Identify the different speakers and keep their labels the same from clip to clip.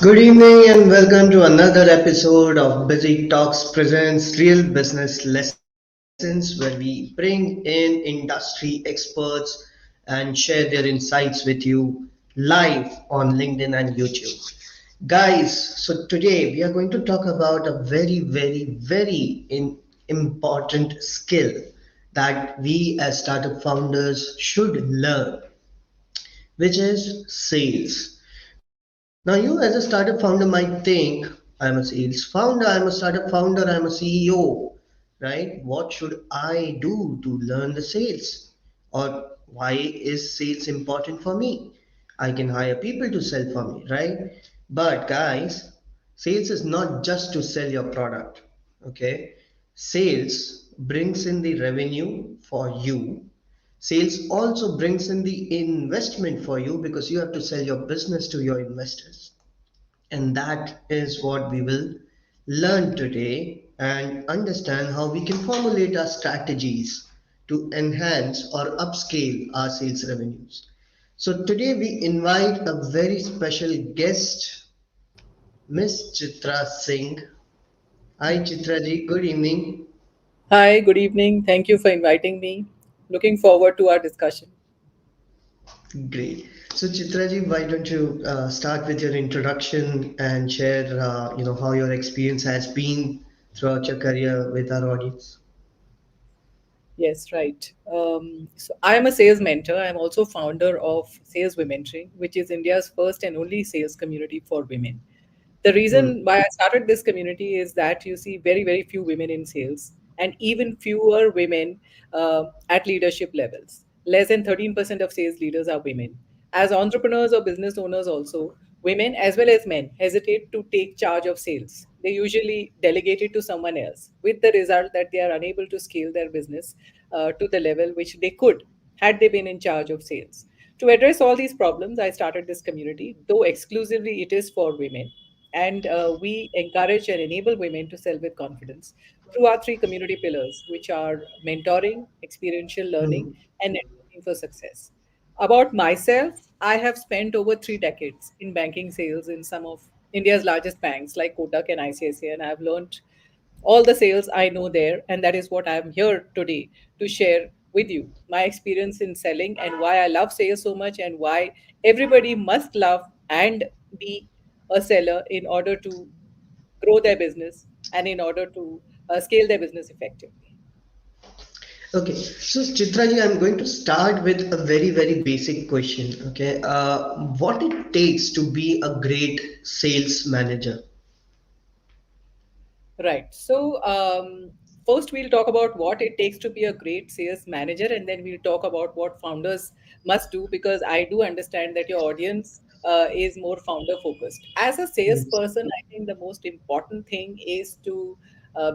Speaker 1: Good evening and welcome to another episode of Busy Talks Presents Real Business Lessons, where we bring in industry experts and share their insights with you live on LinkedIn and YouTube. Guys, so today we are going to talk about a very important skill that we as startup founders should learn, which is sales. Now, you as a startup founder might think, I'm a sales founder, I'm a startup founder, I'm a CEO, right? What should I do to learn the sales? Or why is sales important for me? I can hire people to sell for me, right? But guys, sales is not just to sell your product, okay? Sales brings in the revenue for you. Sales also brings in the investment for you because you have to sell your business to your investors. And that is what we will learn today and understand how we can formulate our strategies to enhance or upscale our sales revenues. So today we invite a very special guest, Miss Chitra Singh. Hi Chitra ji, good evening.
Speaker 2: Hi, good evening. Thank you for inviting me. Looking forward to our discussion.
Speaker 1: Great. So Chitra ji, why don't you start with your introduction and share, how your experience has been throughout your career with our audience.
Speaker 2: Yes, right. So I am a sales mentor. I'm also founder of SalesWomentoring, which is India's first and only sales community for women. The
Speaker 1: Hmm.
Speaker 2: reason why I started this community is that you see very few women in sales and even fewer women at leadership levels. Less than 13% of sales leaders are women. As entrepreneurs or business owners, also, women as well as men hesitate to take charge of sales. They usually delegate it to someone else, with the result that they are unable to scale their business to the level which they could had they been in charge of sales. To address all these problems, I started this community, though exclusively it is for women. And we encourage and enable women to sell with confidence through our three community pillars, which are mentoring, experiential learning,
Speaker 1: Hmm.
Speaker 2: and networking for success. About myself, I have spent over 3 decades in banking sales in some of India's largest banks like Kotak and ICICI, and I've learned all the sales I know there, and that is what I'm here today to share with you my experience in selling and why I love sales so much and why everybody must love and be a seller in order to grow their business and in order to scale their business effectively.
Speaker 1: Okay, so Chitraji, I'm going to start with a very basic question. Okay, what it takes to be a great sales manager?
Speaker 2: Right. So, first we'll talk about what it takes to be a great sales manager, and then we'll talk about what founders must do because I do understand that your audience is more founder focused. As a
Speaker 1: Yes.
Speaker 2: salesperson, I think the most important thing is to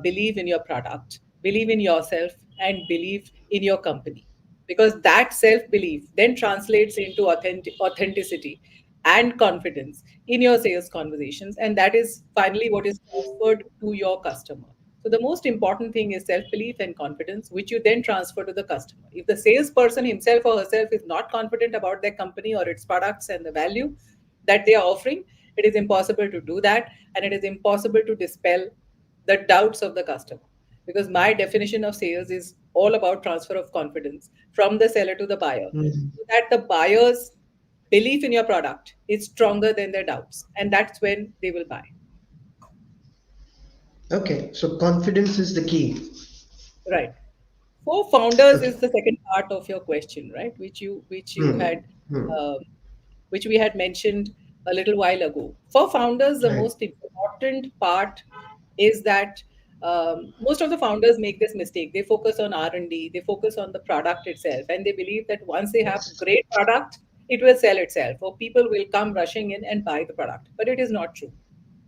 Speaker 2: believe in your product, believe in yourself, and believe in your company because that self belief then translates into authenticity and confidence in your sales conversations. And that is finally what is transferred to your customer. So, the most important thing is self belief and confidence, which you then transfer to the customer. If the salesperson himself or herself is not confident about their company or its products and the value that they are offering, it is impossible to do that. And it is impossible to dispel the doubts of the customer because my definition of sales is all about transfer of confidence from the seller to the buyer
Speaker 1: Mhm.
Speaker 2: so that the buyer's belief in your product is stronger than their doubts, and that's when they will buy.
Speaker 1: Okay, so confidence is the key.
Speaker 2: Right. For founders
Speaker 1: Okay.
Speaker 2: is the second part of your question, right, which you
Speaker 1: Hmm.
Speaker 2: had
Speaker 1: Hmm.
Speaker 2: um, which we had mentioned a little while ago. For founders, the
Speaker 1: Right.
Speaker 2: most important part is that most of the founders make this mistake. They focus on R&D, they focus on the product itself, and they believe that once they have
Speaker 1: Yes.
Speaker 2: great product, it will sell itself, or people will come rushing in and buy the product. But it is not true,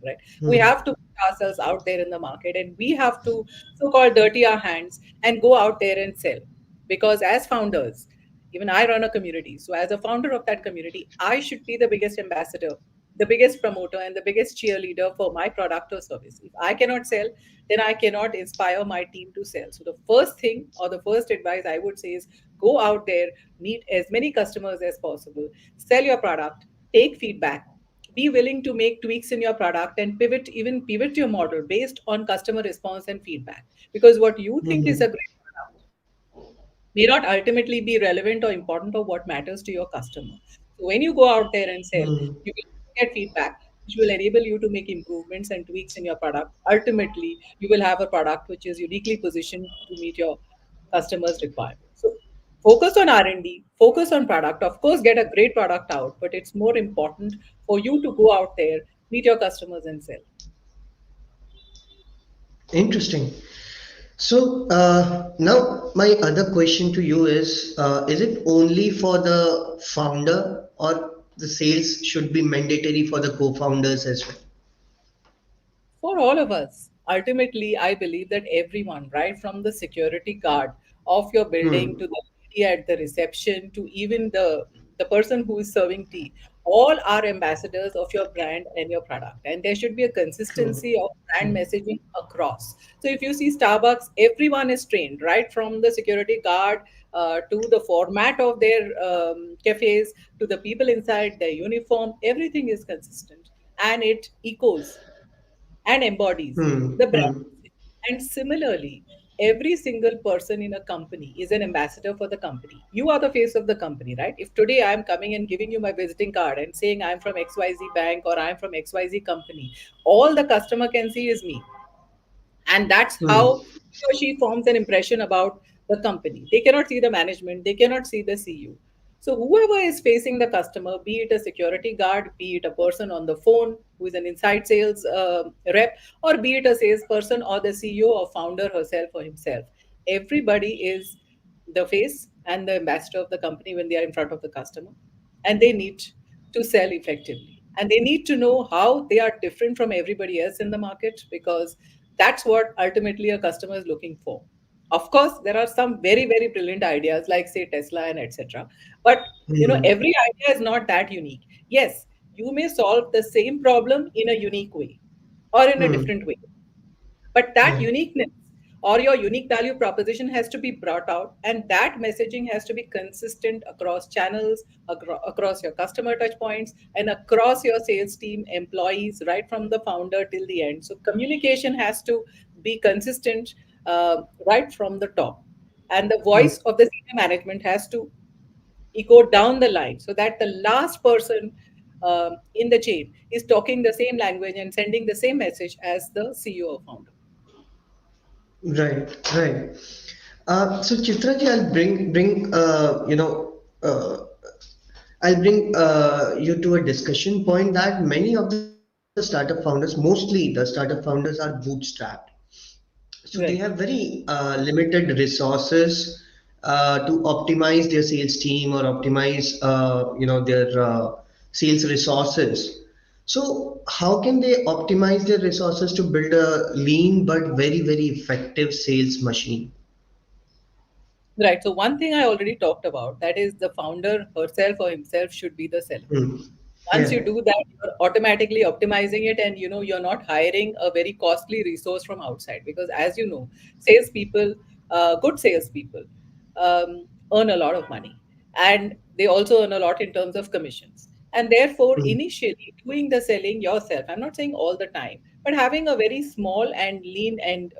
Speaker 2: right? We
Speaker 1: Hmm.
Speaker 2: have to put ourselves out there in the market, and we have to so-called dirty our hands and go out there and sell. Because as founders, even I run a community. So, as a founder of that community, I should be the biggest ambassador, the biggest promoter, and the biggest cheerleader for my product or service. If I cannot sell, then I cannot inspire my team to sell. So, the first thing or the first advice I would say is go out there, meet as many customers as possible, sell your product, take feedback, Be willing to make tweaks in your product and pivot your model based on customer response and feedback, because what you think is a
Speaker 1: Hmm.
Speaker 2: great product may not ultimately be relevant or important or what matters to your customer. So when you go out there and sell,
Speaker 1: Hmm.
Speaker 2: you will get feedback which will enable you to make improvements and tweaks in your product. Ultimately, you will have a product which is uniquely positioned to meet your customers' requirements. So focus on R&D, focus on product. Of course, get a great product out, but it's more important for you to go out there, meet your customers and sell.
Speaker 1: Interesting. So now my other question to you is it only for the founder or the sales should be mandatory for the co-founders as well?
Speaker 2: For all of us. Ultimately, I believe that everyone, right from the security guard of your building
Speaker 1: Hmm.
Speaker 2: to the lady at the reception to even the person who is serving tea, all are ambassadors of your brand and your product. And there should be a
Speaker 1: True.
Speaker 2: consistency of brand messaging across. So if you see Starbucks, everyone is trained, right from the security guard to the format of their cafes to the people inside their uniform, everything is consistent and it echoes and embodies
Speaker 1: Hmm.
Speaker 2: the brand
Speaker 1: Hmm.
Speaker 2: message. And similarly, every single person in a company is an ambassador for the company. You are the face of the company, right? If today I'm coming and giving you my visiting card and saying I'm from XYZ bank or I'm from XYZ company, all the customer can see is me, and that's
Speaker 1: Hmm.
Speaker 2: how he or she forms an impression about the company. They cannot see the management, they cannot see the CEO. So whoever is facing the customer, be it a security guard, be it a person on the phone who is an inside sales rep, or be it a salesperson or the CEO or founder herself or himself, everybody is the face and the ambassador of the company when they are in front of the customer, and they need to sell effectively, and they need to know how they are different from everybody else in the market, because that's what ultimately a customer is looking for. Of course, there are some very, very brilliant ideas like say Tesla and etc. But
Speaker 1: Hmm.
Speaker 2: every idea is not that unique. Yes, you may solve the same problem in a unique way or in a
Speaker 1: Hmm.
Speaker 2: different way, but that
Speaker 1: Right.
Speaker 2: uniqueness or your unique value proposition has to be brought out, and that messaging has to be consistent across channels, across your customer touch points, and across your sales team, employees, right from the founder till the end. So communication has to be consistent right from the top, and the
Speaker 1: Hmm.
Speaker 2: voice of the senior management has to echo down the line so that the last person in the chain is talking the same language and sending the same message as the CEO or founder.
Speaker 1: Right. Right. So Chitraji, I'll bring you to a discussion point that many of the startup founders, mostly the startup founders, are bootstrapped. So they have
Speaker 2: Right.
Speaker 1: very limited resources to optimize their sales team or optimize, their sales resources. So how can they optimize their resources to build a lean but very, very effective sales machine?
Speaker 2: Right. So one thing I already talked about, that is the founder herself or himself should be the seller.
Speaker 1: Hmm.
Speaker 2: Once
Speaker 1: Yeah.
Speaker 2: you do that, you're automatically optimizing it, and you're not hiring a very costly resource from outside, because as you know, salespeople, good salespeople, earn a lot of money, and they also earn a lot in terms of commissions. And therefore,
Speaker 1: Hmm.
Speaker 2: initially doing the selling yourself, I'm not saying all the time, but having a very small and lean and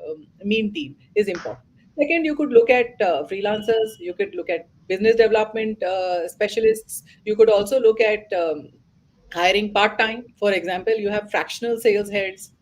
Speaker 2: mean team is important. Second, you could look at freelancers, you could look at business development specialists, you could also look at hiring part time. For example, you have fractional sales heads,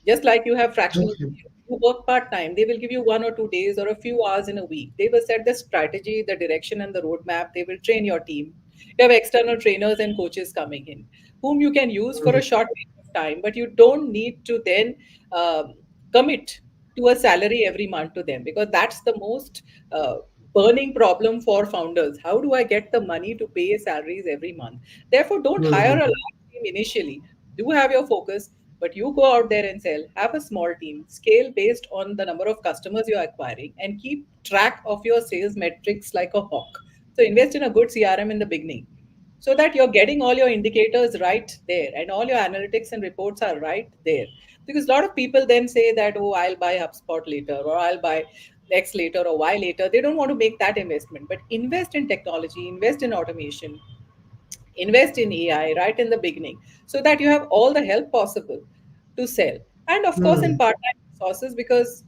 Speaker 2: just like you have fractional
Speaker 1: Okay.
Speaker 2: who work part time. They will give you 1 or 2 days or a few hours in a week. They will set the strategy, the direction, and the roadmap. They will train your team. You have external trainers and coaches coming in, whom you can use for a
Speaker 1: Hmm.
Speaker 2: short period of time, but you don't need to then um, commit to a salary every month to them, because that's the most uh, burning problem for founders. How do I get the money to pay salaries every month? Therefore, don't hire a
Speaker 1: Hmm.
Speaker 2: large team initially. Do have your focus, but you go out there and sell. Have a small team, scale based on the number of customers you're acquiring, and keep track of your sales metrics like a hawk. So invest in a good CRM in the beginning, so that you're getting all your indicators right there and all your analytics and reports are right there. Because a lot of people then say that, oh, I'll buy HubSpot later, or I'll buy X later, or Y later. They don't want to make that investment, but invest in technology, invest in automation, Invest in AI right in the beginning so that you have all the help possible to sell. And of course, in
Speaker 1: Hmm.
Speaker 2: part-time resources, because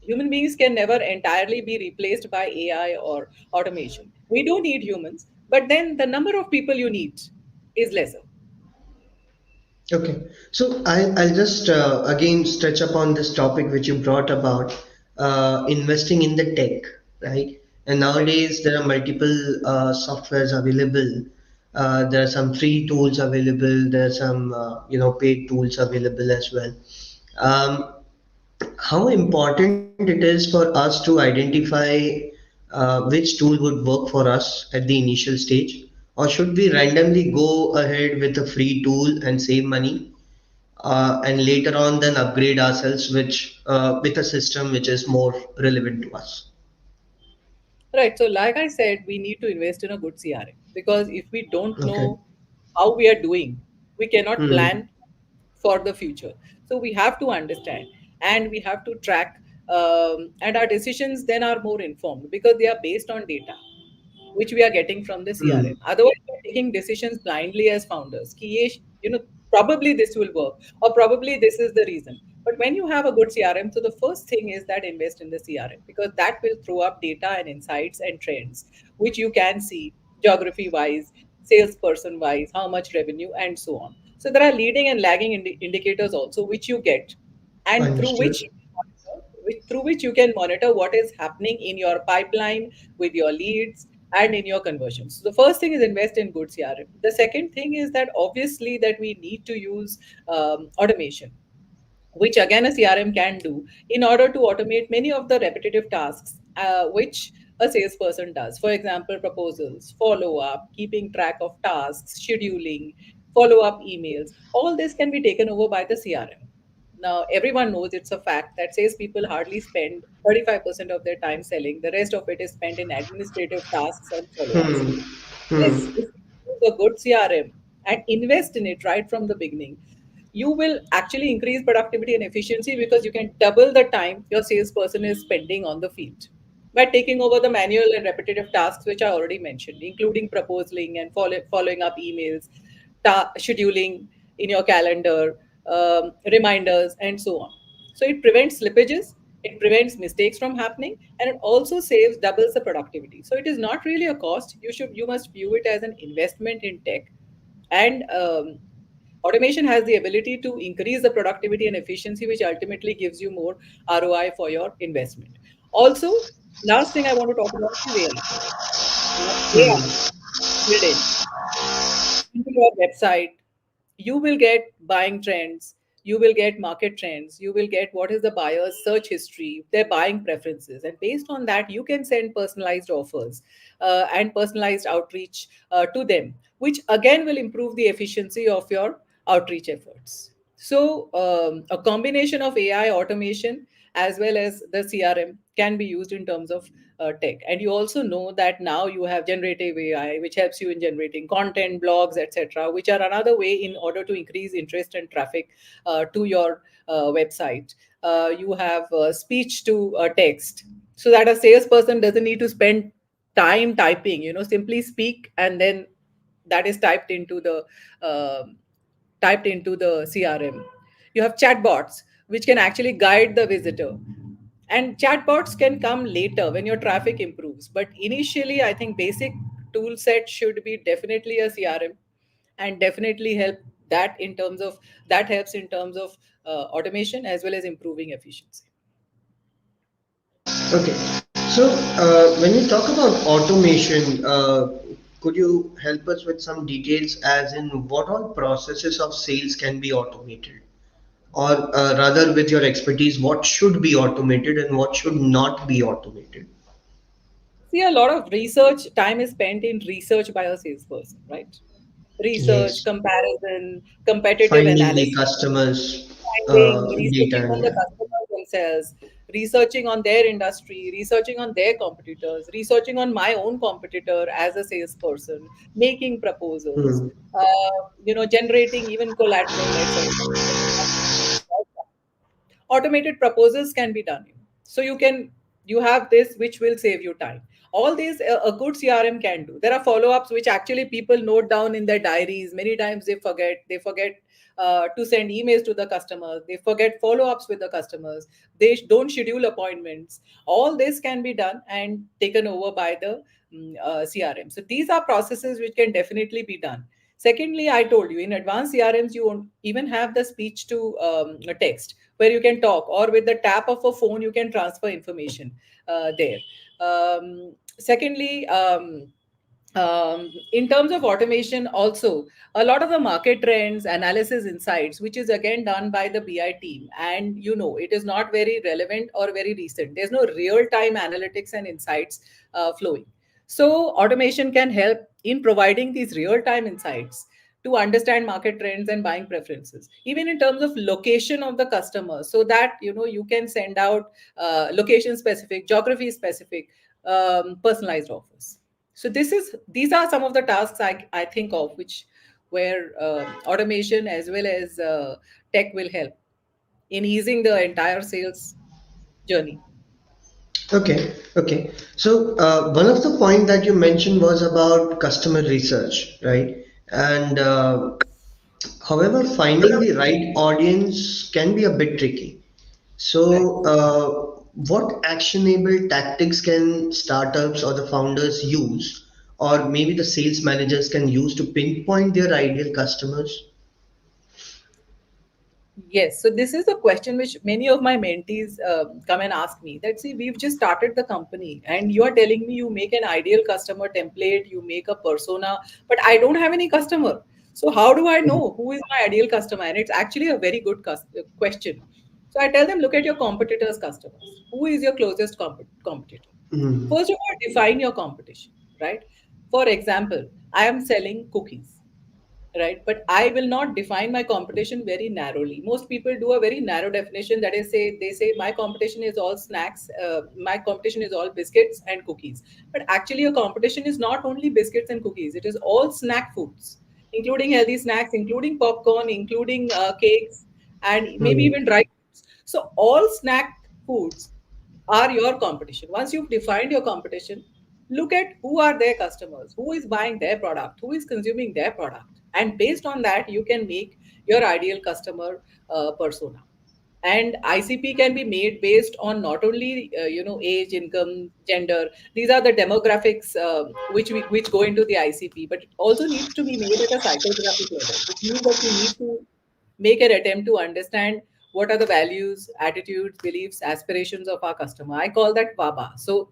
Speaker 2: human beings can never entirely be replaced by AI or automation. We do need humans, but then the number of people you need is lesser.
Speaker 1: Okay, so I'll just again stretch upon this topic which you brought about investing in the tech, right? And
Speaker 2: Right.
Speaker 1: nowadays there are multiple softwares available. There are some free tools available. There are some paid tools available as well. Um, how important it is for us to identify which tool would work for us at the initial stage, or should we randomly go ahead with a free tool and save money, and later on then upgrade ourselves which with a system which is more relevant to us.
Speaker 2: Right. So, like I said, we need to invest in a good CRM because if we don't
Speaker 1: Okay.
Speaker 2: know how we are doing, we cannot
Speaker 1: Hmm.
Speaker 2: plan for the future. So, we have to understand and we have to track, and our decisions then are more informed because they are based on data which we are getting from the
Speaker 1: Hmm.
Speaker 2: CRM. Otherwise, we're taking decisions blindly as founders. Ki probably this will work, or probably this is the reason. But when you have a good CRM, so the first thing is that invest in the CRM because that will throw up data and insights and trends, which you can see geography wise, salesperson wise, how much revenue, and so on. So there are leading and lagging indicators also, which you get, and
Speaker 1: Understood.
Speaker 2: through which you can monitor what is happening in your pipeline with your leads and in your conversions. So the first thing is invest in good CRM. The second thing is that obviously that we need to use automation, which again a CRM can do in order to automate many of the repetitive tasks which a salesperson does. For example, proposals, follow up, keeping track of tasks, scheduling, follow up emails. All this can be taken over by the CRM. Now, everyone knows it's a fact that salespeople hardly spend 35% of their time selling. The rest of it is spent in administrative tasks and follow ups.
Speaker 1: Hmm.
Speaker 2: Yes,
Speaker 1: Hmm.
Speaker 2: if you use a good CRM and invest in it right from the beginning, you will actually increase productivity and efficiency because you can double the time your salesperson is spending on the field by taking over the manual and repetitive tasks which I already mentioned, including proposing and following up emails, scheduling in your calendar, reminders, and so on. So it prevents slippages, it prevents mistakes from happening, and it also saves doubles the productivity. So it is not really a cost. You must view it as an investment in tech, and automation has the ability to increase the productivity and efficiency, which ultimately gives you more ROI for your investment. Also, last thing I want to talk about is AI. Now, AI
Speaker 1: Hmm.
Speaker 2: built into your website, you will get buying trends, you will get market trends, you will get what is the buyer's search history, their buying preferences, and based on that you can send personalized offers and personalized outreach to them, which again will improve the efficiency of your outreach efforts. So a combination of AI automation as well as the CRM can be used in terms of tech. And you also know that now you have generative AI, which helps you in generating content, blogs, etc., which are another way in order to increase interest and traffic to your website. You have speech to text, so that a salesperson doesn't need to spend time typing. Simply speak, and then that is typed into the CRM. You have chatbots, which can actually guide the visitor, and chatbots can come later when your traffic improves, but initially I think basic tool set should be definitely a CRM, and definitely that helps in terms of automation as well as improving efficiency.
Speaker 1: Okay. So when you talk about automation, could you help us with some details as in what all processes of sales can be automated? Or rather, with your expertise, what should be automated and what should not be automated?
Speaker 2: See, a lot of research time is spent in research by a salesperson, right? Research,
Speaker 1: Yes.
Speaker 2: comparison, competitive
Speaker 1: Finding the
Speaker 2: analysis,
Speaker 1: customers'
Speaker 2: researching
Speaker 1: data.
Speaker 2: on the
Speaker 1: Yeah.
Speaker 2: customers themselves, researching on their industry, researching on their competitors, researching on my own competitor as a salesperson, making proposals,
Speaker 1: Hmm.
Speaker 2: generating even collateral, etc. Automated proposals can be done. So you have this, which will save you time. All these a good CRM can do. There are follow-ups which actually people note down in their diaries. Many times they forget to send emails to the customers, they forget follow-ups with the customers, they don't schedule appointments. All this can be done and taken over by the CRM. So these are processes which can definitely be done. Secondly, I told you in advanced CRMs, you won't even have the speech to text where you can talk, or with the tap of a phone, you can transfer information there. Secondly, in terms of automation, also a lot of the market trends, analysis, insights, which is again done by the BI team, and it is not very relevant or very recent. There's no real time analytics and insights flowing. So automation can help in providing these real time insights to understand market trends and buying preferences, even in terms of location of the customer, so that you can send out location specific, geography specific, personalized offers. So these are some of the tasks I think of, which where automation as well as tech will help in easing the entire sales journey.
Speaker 1: Okay, okay. So one of the point that you mentioned was about customer research, right? And however, finding the right audience can be a bit tricky.
Speaker 2: Right.
Speaker 1: So, what actionable tactics can startups or the founders use, or maybe the sales managers can use to pinpoint their ideal customers?
Speaker 2: Yes, so this is a question which many of my mentees come and ask me. That, see, we've just started the company, and you are telling me you make an ideal customer template, you make a persona, but I don't have any customer. So how do I know who is my ideal customer? And it's actually a very good question. So I tell them, look at your competitors' customers. Who is your closest competitor?
Speaker 1: Mm,
Speaker 2: First of all, define your competition, right? For example, I am selling cookies, right? But I will not define my competition very narrowly. Most people do a very narrow definition, that is, say they say my competition is all snacks, my competition is all biscuits and cookies. But actually your competition is not only biscuits and cookies, it is all snack foods, including healthy snacks, including popcorn, including cakes, and maybe
Speaker 1: mm,
Speaker 2: even dry foods. So all snack foods are your competition. Once you've defined your competition, look at who are their customers, who is buying their product, who is consuming their product, and based on that, you can make your ideal customer persona. And ICP can be made based on not only age, income, gender. These are the demographics which go into the ICP, but it also needs to be made at a psychographic level, which means that you need to make an attempt to understand what are the values, attitudes, beliefs, aspirations of our customer. I call that VABA. So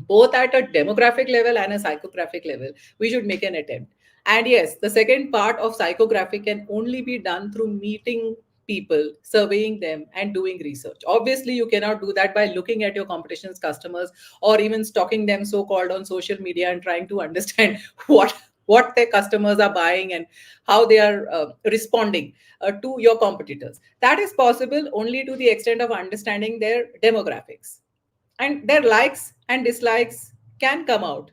Speaker 2: both at a demographic level and a psychographic level, we should make an attempt. And yes, the second part of psychographic can only be done through meeting people, surveying them, and doing research. Obviously, you cannot do that by looking at your competition's customers or even stalking them, so called, on social media and trying to understand what their customers are buying and how they are responding to your competitors. That is possible only to the extent of understanding their demographics, and their likes and dislikes can come out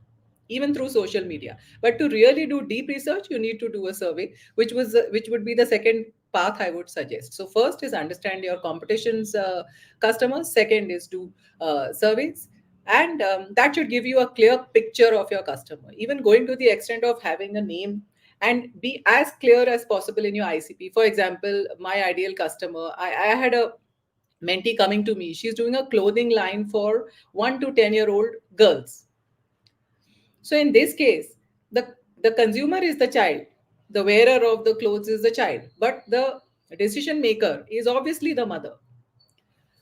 Speaker 2: even through social media. But to really do deep research, you need to do a survey, which would be the second path I would suggest. So first is understand your competition's customers, second is do surveys, and that should give you a clear picture of your customer, even going to the extent of having a name, and be as clear as possible in your ICP. For example, my ideal customer, I had a mentee coming to me. She's doing a clothing line for 1 to 10-year-old girls. So in this case, the consumer is the child, the wearer of the clothes is the child, but the decision maker is obviously the mother.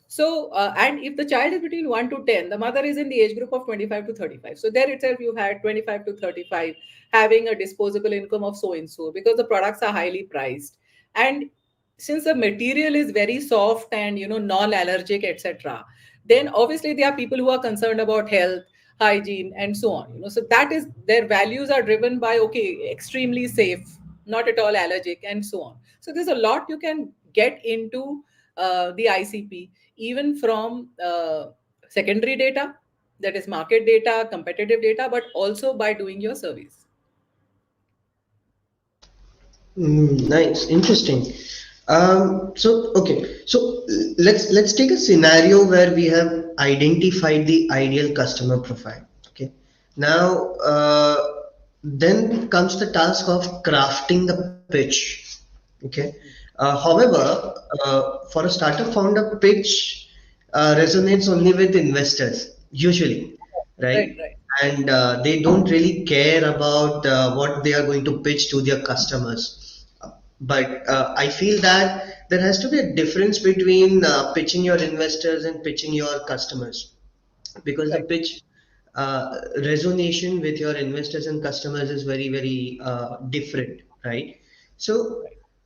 Speaker 2: So, and if the child is between 1 to 10, the mother is in the age group of 25 to 35. So, there itself, you had 25 to 35 having a disposable income of so and so, because the products are highly priced. And since the material is very soft and non-allergic, etc., then obviously there are people who are concerned about health, hygiene, and so on. So that is, their values are driven by, okay, extremely safe, not at all allergic, and so on. So there's a lot you can get into the ICP, even from secondary data, that is market data, competitive data, but also by doing your surveys.
Speaker 1: nice, interesting. So okay, so let's take a scenario where we have identified the ideal customer profile. Okay, Now, then comes the task of crafting the pitch. Okay. However, for a startup founder, pitch resonates only with investors, usually,
Speaker 2: Right,
Speaker 1: right?
Speaker 2: right,
Speaker 1: And they don't really care about what they are going to pitch to their customers. But I feel that there has to be a difference between pitching your investors and pitching your customers, because the
Speaker 2: right,
Speaker 1: pitch resonation with your investors and customers is very, very different, right? So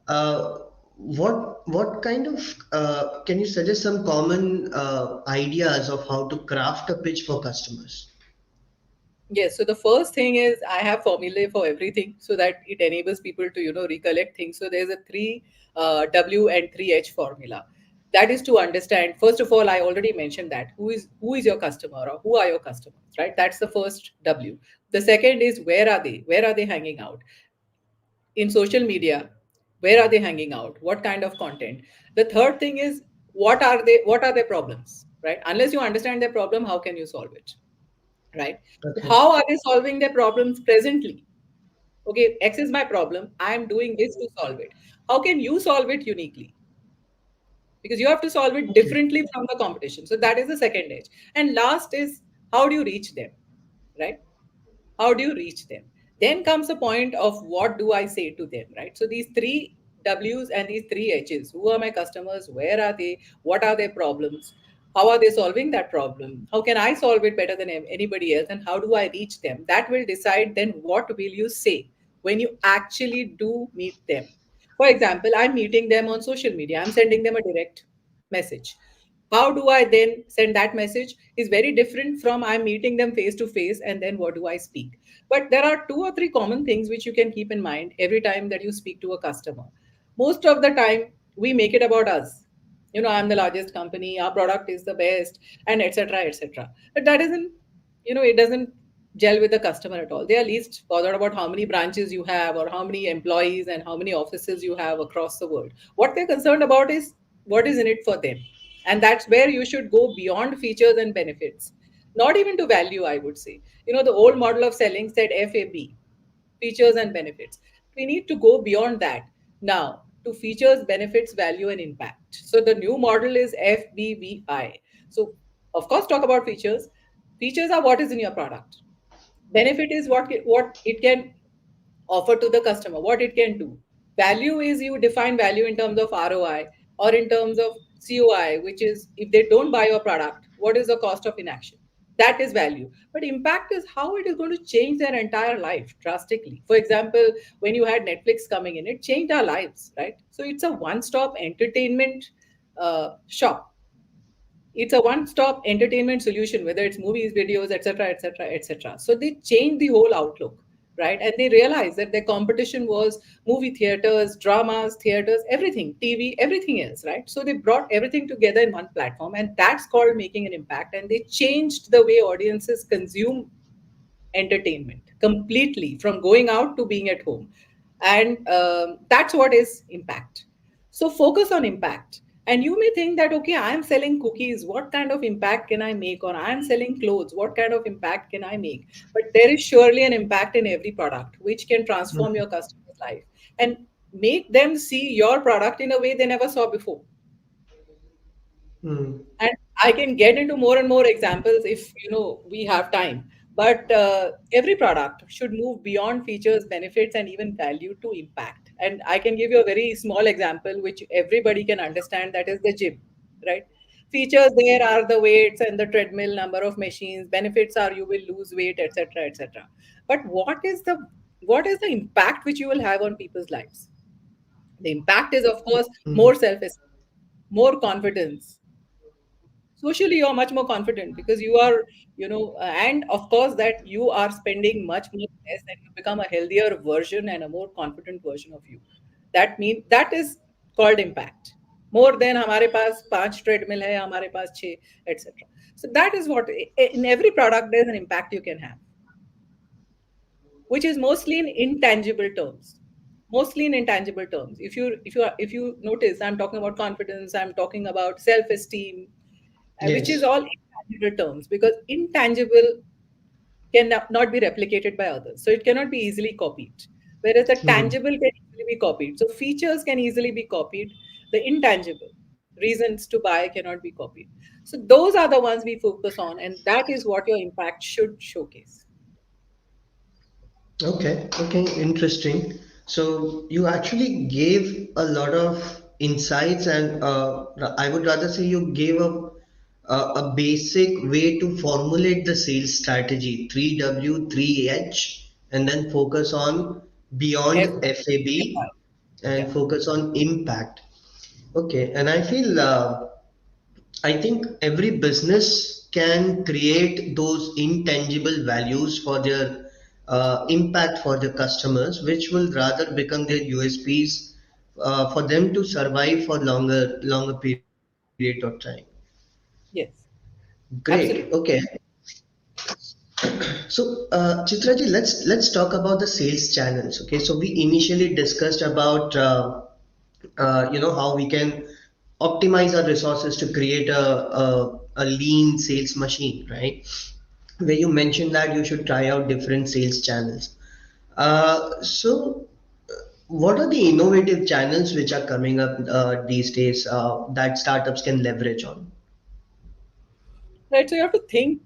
Speaker 2: right.
Speaker 1: what kind of can you suggest some common ideas of how to craft a pitch for customers?
Speaker 2: Yes, so the first thing is I have formulae for everything so that it enables people to recollect things. So there's a three W and three H formula. That is to understand. First of all, I already mentioned that who is your customer or who are your customers, right? That's the first W. The second is where are they? Where are they hanging out? In social media, where are they hanging out? What kind of content? The third thing is what are their problems, right? Unless you understand their problem, how can you solve it? Right? So
Speaker 1: Okay.
Speaker 2: how are they solving their problems presently? Okay, X is my problem. I am doing this to solve it. How can you solve it uniquely? Because you have to solve it
Speaker 1: Okay.
Speaker 2: differently from the competition. So that is the second edge. And last is how do you reach them? Right? How do you reach them? Then comes the point of what do I say to them, right? So these three W's and these three H's, who are my customers? Where are they? What are their problems? How are they solving that problem? How can I solve it better than anybody else? And how do I reach them? That will decide then what will you say when you actually do meet them. For example, I'm meeting them on social media. I'm sending them a direct message. How do I then send that message is very different from I'm meeting them face to face and then what do I speak. But there are two or three common things which you can keep in mind every time that you speak to a customer. Most of the time, we make it about us. I'm the largest company, our product is the best, and etc. etc. But that isn't, it doesn't gel with the customer at all. They are least bothered about how many branches you have or how many employees and how many offices you have across the world. What they're concerned about is what is in it for them. And that's where you should go beyond features and benefits, not even to value, I would say. The old model of selling said FAB, features and benefits. We need to go beyond that now to features, benefits, value, and impact. So the new model is FBVI. So, of course, talk about features. Features are what is in your product. Benefit is what it can offer to the customer, what it can do. Value is you define value in terms of ROI or in terms of COI, which is if they don't buy your product, what is the cost of inaction? That is value. But impact is how it is going to change their entire life drastically. For example, when you had Netflix coming in, it changed our lives, right? So it's a one stop entertainment shop. It's a one-stop entertainment solution, whether it's movies, videos, etc., etc., etc. So they changed the whole outlook, right? And they realized that their competition was movie theaters, dramas, theaters, everything, TV, everything else, right? So they brought everything together in one platform, and that's called making an impact. And they changed the way audiences consume entertainment completely from going out to being at home. And that's what is impact. So focus on impact. And you may think that, okay, I am selling cookies. What kind of impact can I make? Or I am selling clothes. What kind of impact can I make? But there is surely an impact in every product which can transform your customer's life and make them see your product in a way they never saw before.
Speaker 1: Hmm.
Speaker 2: And I can get into more and more examples if we have time. But every product should move beyond features, benefits, and even value to impact. And I can give you a very small example which everybody can understand. That is the gym, right? Features there are the weights and the treadmill, number of machines. Benefits are you will lose weight, etc., etc. But what is the impact which you will have on people's lives? The impact is, of course, more self-esteem, more confidence. Socially you're much more confident because you are and of course that you are spending much more less and you become a healthier version and a more confident version of you. That is called impact. More than हमारे पास 5 treadmill है हमारे पास 6 etc. So that is what in every product there's an impact you can have, which is mostly in intangible terms. Mostly in intangible terms. If you notice, I'm talking about confidence, I'm talking about self-esteem, which is
Speaker 1: Yes.
Speaker 2: all intangible terms, because intangible cannot be replicated by others. So it cannot be easily copied. Whereas the
Speaker 1: Hmm.
Speaker 2: tangible can easily be copied. So features can easily be copied. The intangible reasons to buy cannot be copied. So those are the ones we focus on, and that is what your impact should showcase.
Speaker 1: Okay, interesting. So you actually gave a lot of insights, and I would rather say you gave a basic way to formulate the sales strategy, 3W, 3H, and then focus on
Speaker 2: F,
Speaker 1: beyond FAB
Speaker 2: yeah.
Speaker 1: and focus on impact. Okay, and I feel I think every business can create those intangible values for their impact for the customers, which will rather become their USPs for them to survive for longer period of time.
Speaker 2: Yes,
Speaker 1: Great. Okay.
Speaker 2: absolutely.
Speaker 1: So, Chitraji, let's talk about the sales channels. Okay. So we initially discussed about how we can optimize our resources to create a lean sales machine, right? Where you mentioned that you should try out different sales channels. So, what are the innovative channels which are coming up these days that startups can leverage on?
Speaker 2: Right, so you have to think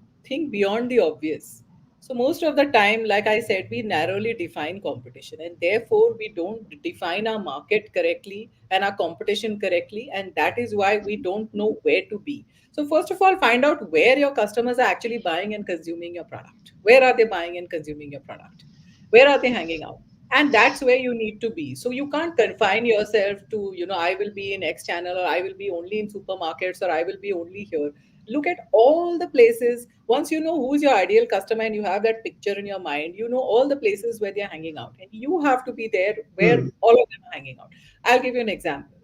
Speaker 2: beyond the obvious. So most of the time, like I said, we narrowly define competition, and therefore we don't define our market correctly and our competition correctly, and that is why we don't know where to be. So first of all, find out where your customers are actually buying and consuming your product. Where are they buying and consuming your product? Where are they hanging out? And that's where you need to be. So you can't confine yourself to, I will be in X channel, or I will be only in supermarkets, or I will be only here. Look at all the places. Once you know who's your ideal customer and you have that picture in your mind, you know all the places where they're hanging out, and you have to be there where
Speaker 1: Hmm.
Speaker 2: all of them are hanging out. I'll give you an example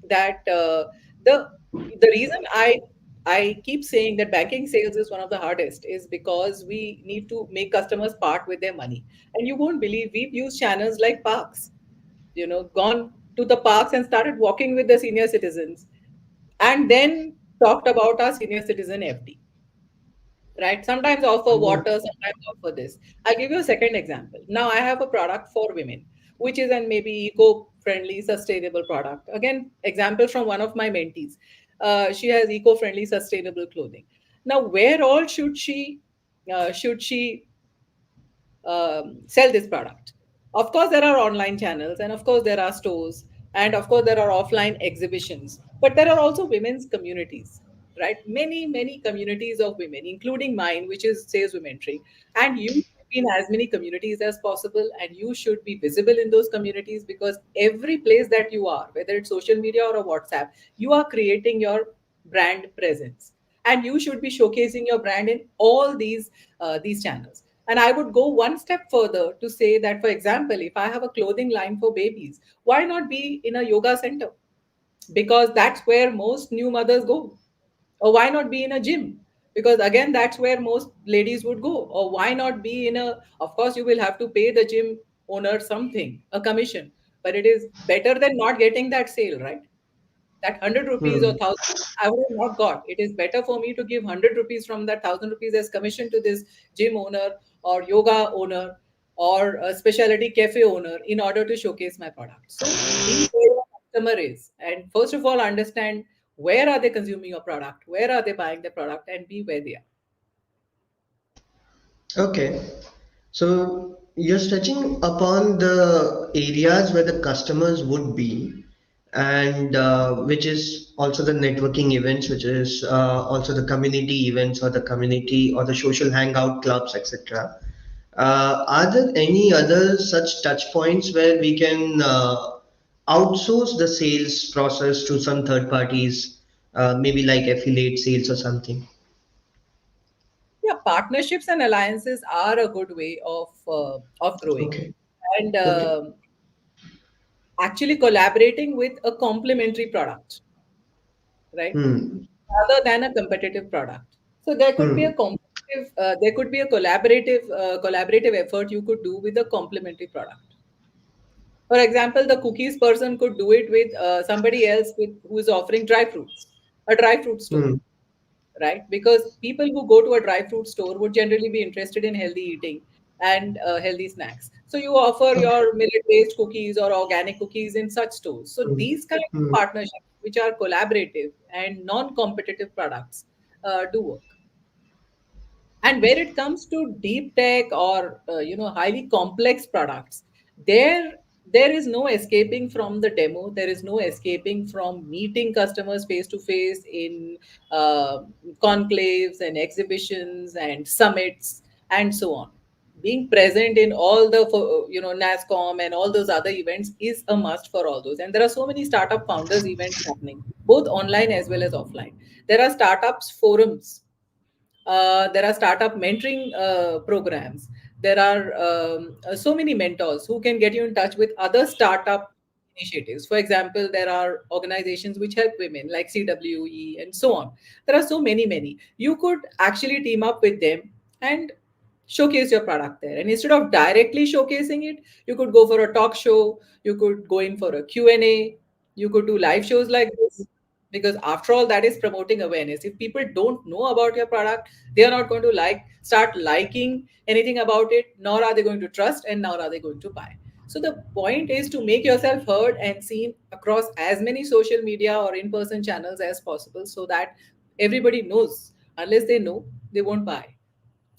Speaker 2: that the the reason I keep saying that banking sales is one of the hardest is because we need to make customers part with their money. And you won't believe, we've used channels like parks, gone to the parks and started walking with the senior citizens, and then talked about our senior citizen FD, right? Sometimes offer
Speaker 1: Oh.
Speaker 2: water, sometimes offer this. I'll give you a second example. Now I have a product for women, which is an maybe eco-friendly, sustainable product. Again, example from one of my mentees. She has eco-friendly, sustainable clothing. Now, where all should she sell this product? Of course, there are online channels, and of course, there are stores, and of course, there are offline exhibitions, but there are also women's communities, right? Many, many communities of women, including mine, which is Sales Womentoring. And you should be in as many communities as possible, and you should be visible in those communities, because every place that you are, whether it's social media or a WhatsApp, you are creating your brand presence, and you should be showcasing your brand in all these channels. And I would go one step further to say that, for example, if I have a clothing line for babies, why not be in a yoga center? Because that's where most new mothers go. Or why not be in a gym? Because again, that's where most ladies would go. Or why not be in a, of course, you will have to pay the gym owner something, a commission, but it is better than not getting that sale, right? That 100 rupees or
Speaker 1: Hmm.
Speaker 2: 1,000 I would have not got. It is better for me to give 100 rupees from that 1,000 rupees as commission to this gym owner or yoga owner or a specialty cafe owner in order to showcase my product. So be where your customer is, and first of all understand where are they consuming your product, where are they buying the product, and be where they are.
Speaker 1: Okay. So you're touching upon the areas where the customers would be, and which is also the networking events, which is also the community events or the community or the social hangout clubs, etc. Are there any other such touch points where we can outsource the sales process to some third parties, maybe like affiliate sales or something?
Speaker 2: Yeah, partnerships and alliances are a good way of growing,
Speaker 1: Okay.
Speaker 2: and
Speaker 1: Okay.
Speaker 2: actually collaborating with a complementary product, right?
Speaker 1: Hmm.
Speaker 2: Rather than a competitive product. So there could be a
Speaker 1: Hmm.
Speaker 2: competitive, there could be a collaborative effort you could do with a complementary product. For example, the cookies person could do it with somebody else with who is offering dry fruits, a dry fruit store.
Speaker 1: Hmm.
Speaker 2: right? Because people who go to a dry fruit store would generally be interested in healthy eating and healthy snacks. So you offer
Speaker 1: Okay.
Speaker 2: your millet-based cookies or organic cookies in such stores. So
Speaker 1: Mm,
Speaker 2: these kind of
Speaker 1: mm,
Speaker 2: partnerships, which are collaborative and non-competitive products, do work. And where it comes to deep tech or highly complex products, there there is no escaping from the demo. There is no escaping from meeting customers face to face in uh, conclaves and exhibitions and summits and so on. Being present in all the NASCOM and all those other events is a must for all those. And there are so many startup founders events happening, both online as well as offline. There are startups forums, there are startup mentoring programs. There are so many mentors who can get you in touch with other startup initiatives. For example, there are organizations which help women like CWE and so on. There are so many. You could actually team up with them and showcase your product there. And instead of directly showcasing it, you could go for a talk show, you could go in for a Q&A, you could do live shows like this, because after all, that is promoting awareness. If people don't know about your product, they are not going to start liking anything about it, nor are they going to trust, and nor are they going to buy. So the point is to make yourself heard and seen across as many social media or in-person channels as possible, so that everybody knows. Unless they know, they won't buy.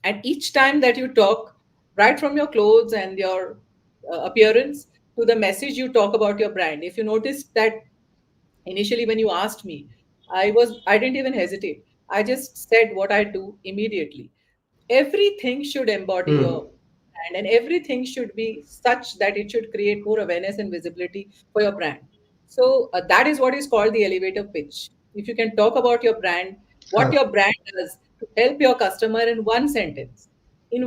Speaker 2: And each time that you talk, right from your clothes and your appearance to the message you talk about your brand, if you notice that initially when you asked me, I didn't even hesitate. I just said what I do immediately. Everything should embody your
Speaker 1: mm.
Speaker 2: brand, and everything should be such that it should create more awareness and visibility for your brand. So that is what is called the elevator pitch. If you can talk about your brand, what
Speaker 1: Huh.
Speaker 2: your brand does to help your customer in one sentence, and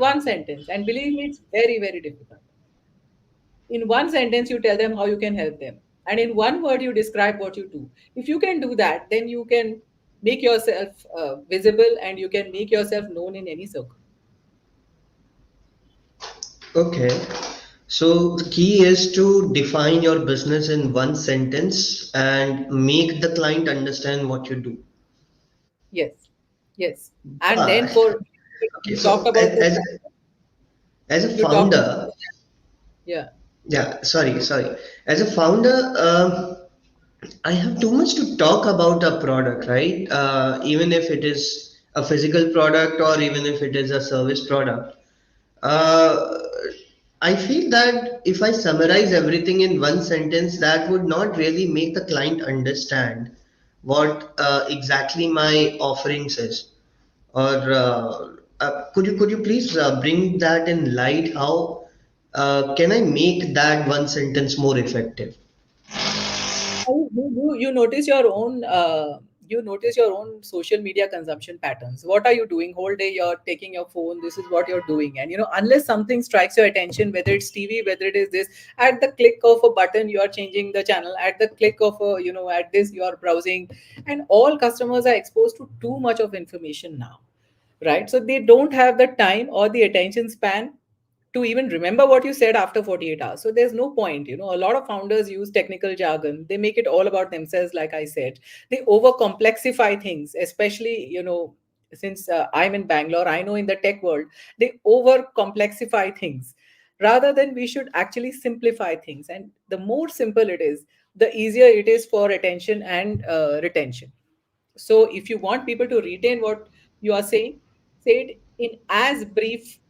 Speaker 2: believe me, it's very difficult. In one sentence, you tell them how you can help them. And in one word, you describe what you do. If you can do that, then you can make yourself visible, and you can make yourself known in any circle.
Speaker 1: Okay. So the key is to define your business in one sentence and make the client understand what you do.
Speaker 2: Yes. Yes. And then
Speaker 1: But
Speaker 2: for
Speaker 1: okay,
Speaker 2: you talked
Speaker 1: so
Speaker 2: about the
Speaker 1: as a
Speaker 2: you talked about
Speaker 1: founder,
Speaker 2: yeah.
Speaker 1: yeah, sorry. As a founder, I have too much to talk about a product, right? Even if it is a physical product or even if it is a service product. Uh, I feel that if I summarize everything in one sentence, that would not really make the client understand what exactly my offerings is. Or could you please bring that in light? How can I make that one sentence more effective?
Speaker 2: You notice your own you notice your own social media consumption patterns. What are you doing whole day? You're taking your phone. This is what you're doing. And unless something strikes your attention, whether it's TV, whether it is this, at the click of a button you are changing the channel. At the click of a at this you are browsing. And all customers are exposed to too much of information now, right? So they don't have the time or the attention span to even remember what you said after 48 hours. So there's no point. A lot of founders use technical jargon. They make it all about themselves, like I said. They over complexify things, especially, since I'm in Bangalore, I know in the tech world, they over complexify things rather than we should actually simplify things. And the more simple it is, the easier it is for attention and retention. So if you want people to retain what you are saying, say it in as brief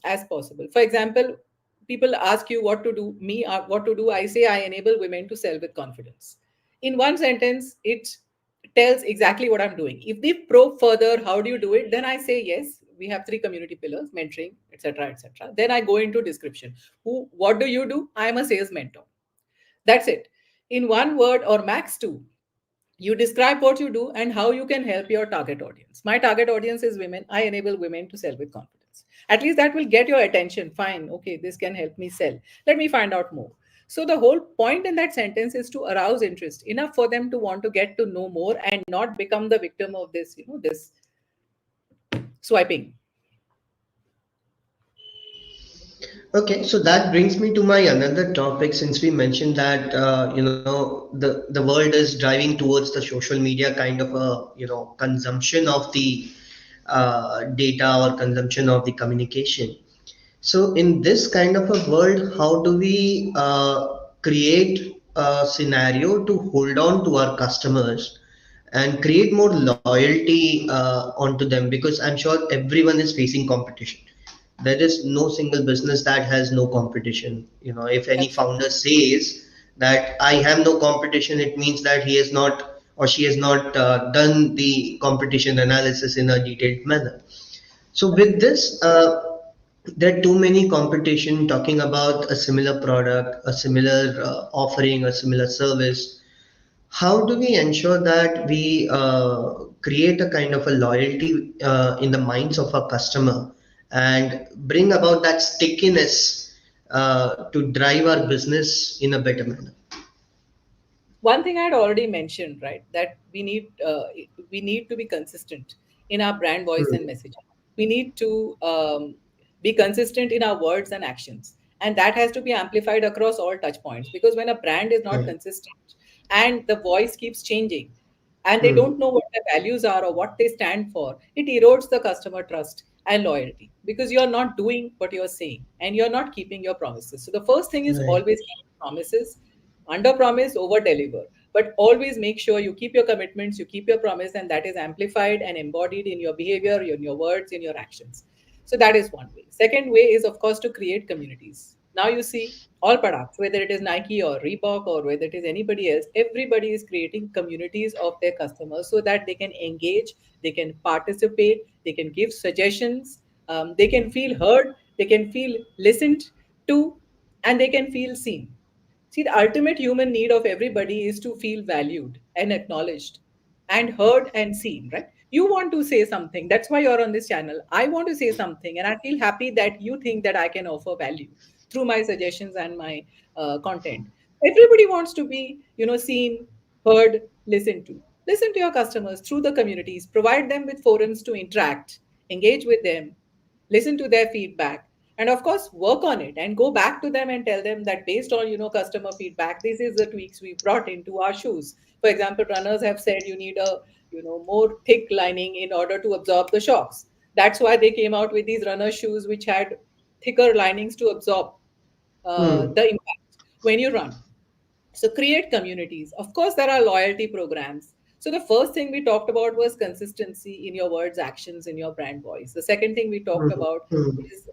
Speaker 2: as possible. For example, people ask you what to do, what to do. I say I enable women to sell with confidence. In one sentence, it tells exactly what I'm doing. If they probe further, how do you do it? Then I say yes. We have three community pillars: mentoring, etc., etc. Then I go into description. What do you do? I am a sales mentor. That's it. In one word or max two, you describe what you do and how you can help your target audience. My target audience is women. I enable women to sell with confidence. At least that will get your attention. Fine, okay, this can help me sell. Let me find out more. So the whole point in that sentence is to arouse interest enough for them to want to get to know more and not become the victim of this swiping.
Speaker 1: Okay, so that brings me to my another topic. Since we mentioned that the world is driving towards the social media kind of a consumption of the data or consumption of the communication. So in this kind of a world, how do we create a scenario to hold on to our customers and create more loyalty onto them? Because I'm sure everyone is facing competition. There is no single business that has no competition. If any
Speaker 2: That's right.
Speaker 1: founder says that I have no competition, it means that he has not or she has not done the competition analysis in a detailed manner. So with
Speaker 2: Absolutely.
Speaker 1: this, there are too many competition talking about a similar product, a similar offering, a similar service. How do we ensure that we create a kind of a loyalty in the minds of our customer and bring about that stickiness to drive our business in a better manner?
Speaker 2: One thing I had already mentioned, right, that we need to be consistent in our brand voice and
Speaker 1: Hmm.
Speaker 2: messaging. We need to be consistent in our words and actions, and that has to be amplified across all touch points. Because when a brand is not
Speaker 1: Right.
Speaker 2: consistent and the voice keeps changing, and they
Speaker 1: Hmm.
Speaker 2: don't know what their values are or what they stand for, it erodes the customer trust and loyalty, because you're not doing what you're saying and you're not keeping your promises. So the first thing is
Speaker 1: Right.
Speaker 2: always keep promises, under promise, over deliver. But always make sure you keep your commitments, you keep your promise, and that is amplified and embodied in your behavior, in your words, in your actions. So that is one way. Second way is, of course, to create communities. Now you see all products, whether it is Nike or Reebok or whether it is anybody else, everybody is creating communities of their customers so that they can engage, they can participate, they can give suggestions, they can feel heard, they can feel listened to, and they can feel seen. See, the ultimate human need of everybody is to feel valued and acknowledged and heard and seen, right? You want to say something. That's why you're on this channel. I want to say something, and I feel happy that you think that I can offer value through my suggestions and my content. Everybody wants to be, seen, heard, listened to. Listen to your customers through the communities. Provide them with forums to interact, engage with them, listen to their feedback, and of course work on it and go back to them and tell them that based on customer feedback, this is the tweaks we brought into our shoes. For example, runners have said you need a more thick lining in order to absorb the shocks. That's why they came out with these runner shoes which had thicker linings to absorb
Speaker 1: Hmm.
Speaker 2: the impact when you run. So create communities. Of course, there are loyalty programs. So the first thing we talked about was consistency in your words, actions, in your brand voice. The second thing we talked
Speaker 1: Hmm.
Speaker 2: about
Speaker 1: Hmm.
Speaker 2: is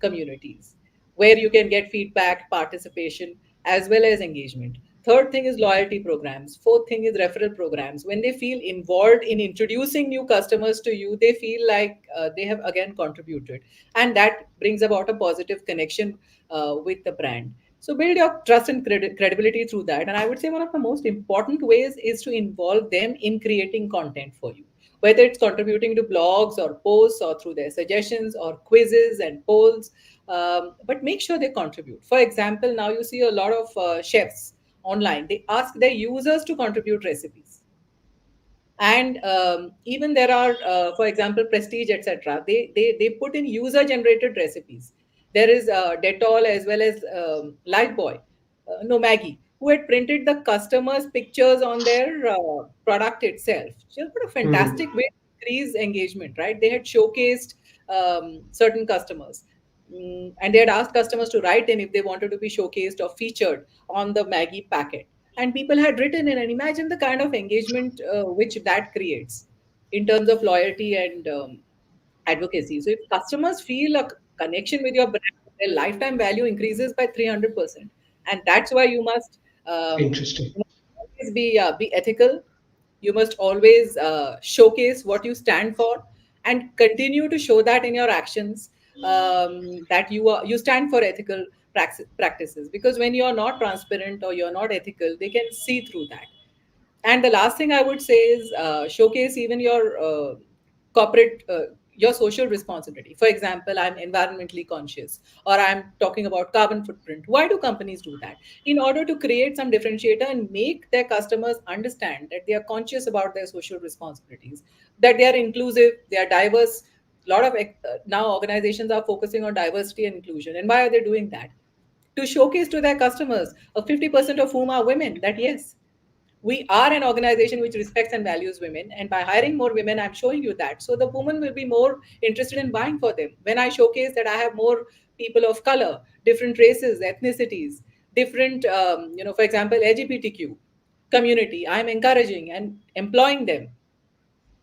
Speaker 2: communities where you can get feedback, participation, as well as engagement. Third thing is loyalty programs. Fourth thing is referral programs. When they feel involved in introducing new customers to you, they feel like they have again contributed. And that brings about a positive connection with the brand. So build your trust and credibility through that. And I would say one of the most important ways is to involve them in creating content for you, whether it's contributing to blogs or posts or through their suggestions or quizzes and polls. But make sure they contribute. For example, now you see a lot of chefs online. They ask their users to contribute recipes, and even there are for example prestige, etc. They put in user generated recipes. There is Dettol as well as Lifebuoy, no, Maggie, who had printed the customers pictures on their product itself. So what a
Speaker 1: Hmm.
Speaker 2: fantastic way to increase engagement, right? They had showcased certain customers. And they had asked customers to write in if they wanted to be showcased or featured on the Maggie packet, and people had written in, and imagine the kind of engagement which that creates in terms of loyalty and advocacy. So if customers feel a connection with your brand, their lifetime value increases by 300%. And that's why you must
Speaker 1: Interesting.
Speaker 2: always be ethical. You must always showcase what you stand for and continue to show that in your actions, that you stand for ethical practices. Because when you are not transparent or you're not ethical, they can see through that. And the last thing I would say is showcase even your corporate, your social responsibility. For example, I'm environmentally conscious, or I'm talking about carbon footprint. Why do companies do that? In order to create some differentiator and make their customers understand that they are conscious about their social responsibilities, that they are inclusive, they are diverse, A lot of now organizations are focusing on diversity and inclusion. And why are they doing that? To showcase to their customers, 50% of whom are women, that yes, we are an organization which respects and values women, and by hiring more women, I'm showing you that, so the woman will be more interested in buying for them. When I showcase that I have more people of color, different races, ethnicities, different for example, LGBTQ community, I'm encouraging and employing them,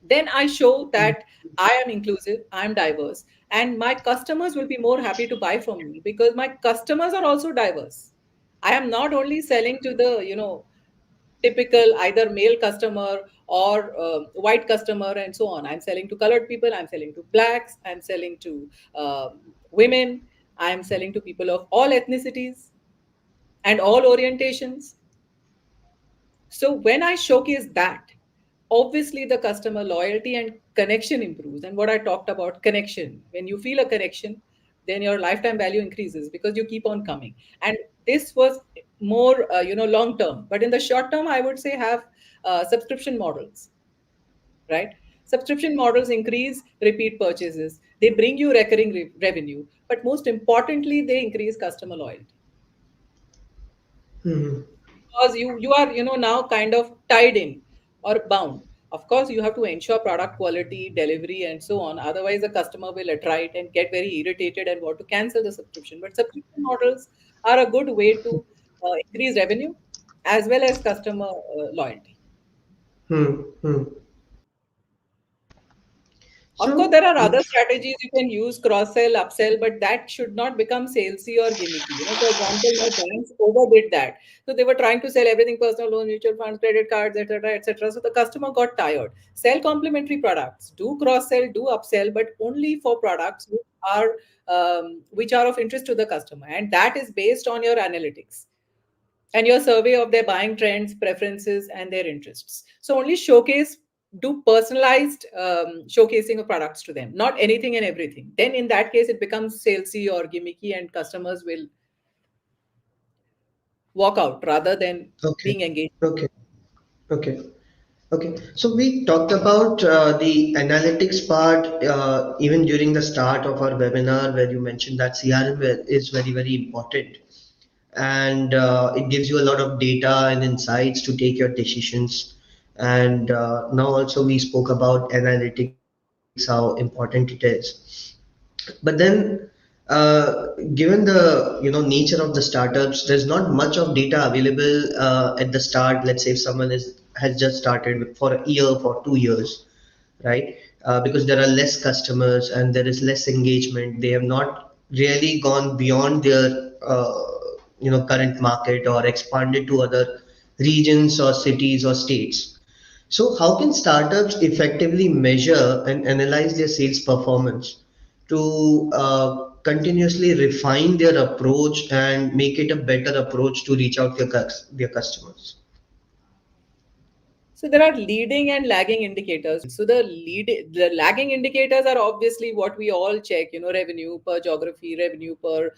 Speaker 2: then I show that I am inclusive, I'm diverse, and my customers will be more happy to buy from me because my customers are also diverse. I am not only selling to the typical either male customer or white customer and so on. I'm selling to colored people, I'm selling to blacks, I'm selling to women, I'm selling to people of all ethnicities and all orientations. So when I showcase that, obviously the customer loyalty and connection improves. And what I talked about, connection, when you feel a connection, then your lifetime value increases because you keep on coming. And this was more, long term. But in the short term, I would say have subscription models, right? Subscription models increase repeat purchases. They bring you recurring revenue. But most importantly, they increase customer loyalty
Speaker 1: Hmm.
Speaker 2: because you are now kind of tied in or bound. Of course you have to ensure product quality, delivery, and so on, otherwise the customer will attrite and get very irritated and want to cancel the subscription. But subscription models are a good way to increase revenue as well as customer loyalty.
Speaker 1: Hmm. Hmm.
Speaker 2: Of course, there
Speaker 1: So,
Speaker 2: are other strategies you can use, cross sell, upsell, but that should not become salesy or gimmicky. For example, my banks overdid that. So they were trying to sell everything, personal loans, mutual funds, credit cards, etc., etc. So the customer got tired. Sell complementary products, do cross sell, do upsell, but only for products which are of interest to the customer, and that is based on your analytics and your survey of their buying trends, preferences, and their interests. So only do personalized showcasing of products to them, not anything and everything. Then in that case, it becomes salesy or gimmicky, and customers will walk out rather than
Speaker 1: okay,
Speaker 2: being engaged.
Speaker 1: okay, okay. Okay, so we talked about the analytics part even during the start of our webinar, where you mentioned that CRM is very, very important, and it gives you a lot of data and insights to take your decisions. And now also we spoke about analytics, how important it is. But then, given the nature of the startups, there's not much of data available at the start. Let's say if someone is has just started for a year, for 2 years, right? Because there are less customers and there is less engagement. They have not really gone beyond their current market or expanded to other regions or cities or states. So, how can startups effectively measure and analyze their sales performance to continuously refine their approach and make it a better approach to reach out to their customers?
Speaker 2: So there are leading and lagging indicators. So the lagging indicators are obviously what we all check. Revenue per geography, revenue per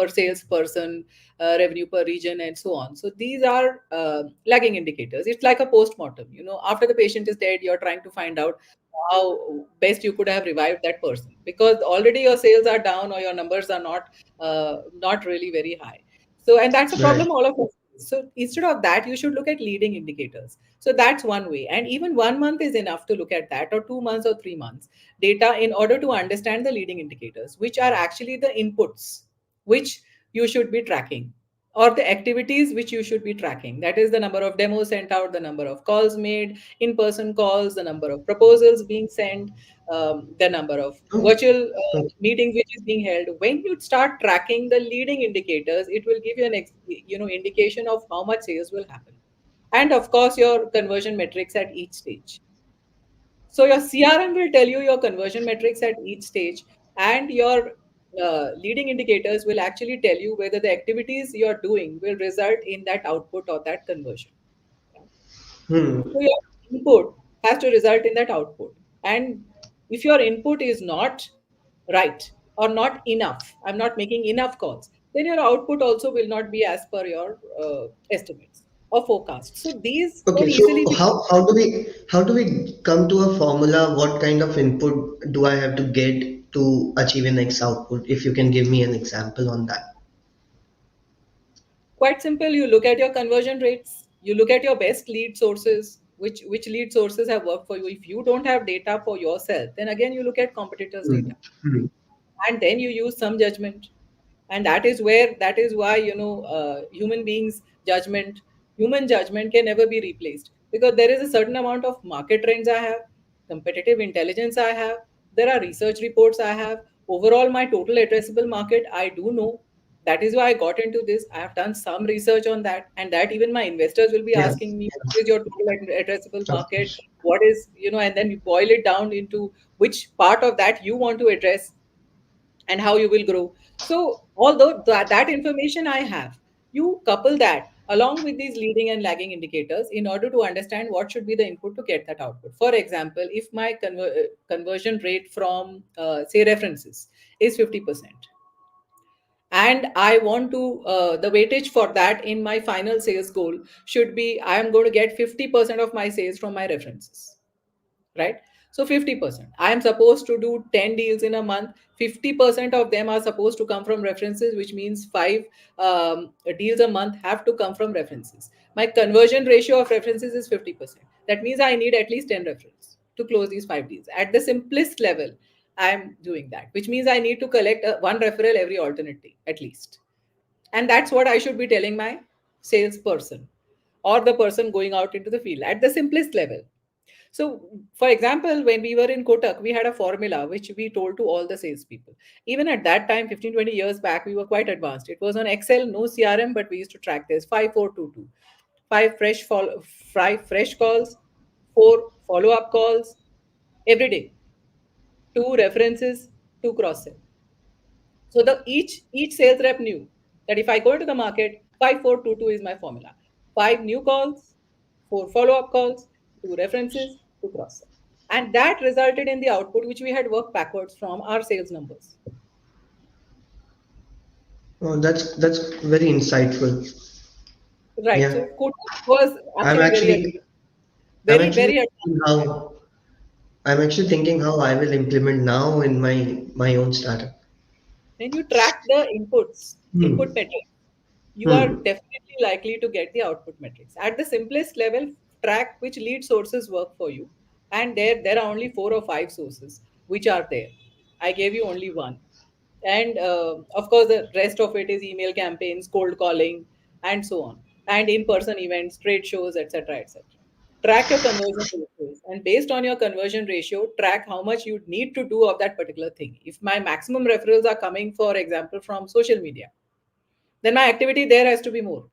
Speaker 2: salesperson, revenue per region, and so on. So these are lagging indicators. It's like a post-mortem. After the patient is dead, you're trying to find out how best you could have revived that person because already your sales are down or your numbers are not really very high. So, and that's a
Speaker 1: Right.
Speaker 2: problem all of us. So instead of that, you should look at leading indicators. So that's one way. And even 1 month is enough to look at that, or 2 months or 3 months data in order to understand the leading indicators, which are actually the inputs which you should be tracking, or the activities which you should be tracking. That is the number of demos sent out, the number of calls made, in person calls, the number of proposals being sent, the number of
Speaker 1: Okay.
Speaker 2: virtual
Speaker 1: Okay.
Speaker 2: meetings which is being held. When you start tracking the leading indicators, it will give you an indication of how much sales will happen, and of course your conversion metrics at each stage. So your CRM will tell you your conversion metrics at each stage, and your leading indicators will actually tell you whether the activities you're doing will result in that output or that conversion.
Speaker 1: Hmm.
Speaker 2: So your input has to result in that output. And if your input is not right or not enough, I'm not making enough calls, then your output also will not be as per your estimates. or forecast. So these can
Speaker 1: Okay,
Speaker 2: easily
Speaker 1: so
Speaker 2: be.
Speaker 1: how do we come to a formula? What kind of input do I have to get to achieve an X output? If you can give me an example on that.
Speaker 2: Quite simple. You look at your conversion rates. You look at your best lead sources. Which lead sources have worked for you? If you don't have data for yourself, then again you look at competitors'
Speaker 1: Hmm.
Speaker 2: data,
Speaker 1: Hmm.
Speaker 2: and then you use some judgment. And that is why human judgment can never be replaced, because there is a certain amount of market trends I have, competitive intelligence I have, there are research reports I have, overall my total addressable market I do know. That is why I got into this. I have done some research on that, and that even my investors will be
Speaker 1: Yeah,
Speaker 2: asking me, what is your total addressable
Speaker 1: of
Speaker 2: market,
Speaker 1: course.
Speaker 2: what is, and then you boil it down into which part of that you want to address and how you will grow. So, although that information I have, you couple that along with these leading and lagging indicators in order to understand what should be the input to get that output. For example, if my conversion rate from, say, references is 50%, and I want to, the weightage for that in my final sales goal should be I am going to get 50% of my sales from my references, right? So 50%. I am supposed to do 10 deals in a month. 50% of them are supposed to come from references, which means five deals a month have to come from references. My conversion ratio of references is 50%. That means I need at least 10 referrals to close these five deals. At the simplest level, I am doing that, which means I need to collect one referral every alternate day at least. And that's what I should be telling my salesperson or the person going out into the field at the simplest level. So, for example, when we were in Kotak, we had a formula which we told to all the salespeople. Even at that time, 15, 20 years back, we were quite advanced. It was on Excel, no CRM, but we used to track this 5422. Five fresh calls, four follow up calls every day, two references, two cross sell. So each sales rep knew that if I go into the market, 5422 is my formula. Five new calls, four follow-up calls, two references, two cross-sell. And that resulted in the output which we had worked backwards from our sales numbers.
Speaker 1: Oh, that's very insightful.
Speaker 2: Right.
Speaker 1: Yeah,
Speaker 2: So Kotak was
Speaker 1: I'm
Speaker 2: actually
Speaker 1: actually I'm
Speaker 2: very,
Speaker 1: actually
Speaker 2: very
Speaker 1: thinking
Speaker 2: advanced.
Speaker 1: how I will implement now in my own startup.
Speaker 2: When you track the input
Speaker 1: Hmm.
Speaker 2: metrics, you are
Speaker 1: Hmm.
Speaker 2: definitely likely to get the output metrics. At the simplest level, track which lead sources work for you. And there are only four or five sources which are there. I gave you only one. And of course, the rest of it is email campaigns, cold calling, and so on. And in person events, trade shows, etc. etc. Track your conversion ratios. And based on your conversion ratio, track how much you need to do of that particular thing. If my maximum referrals are coming, for example, from social media, then my activity there has to be more.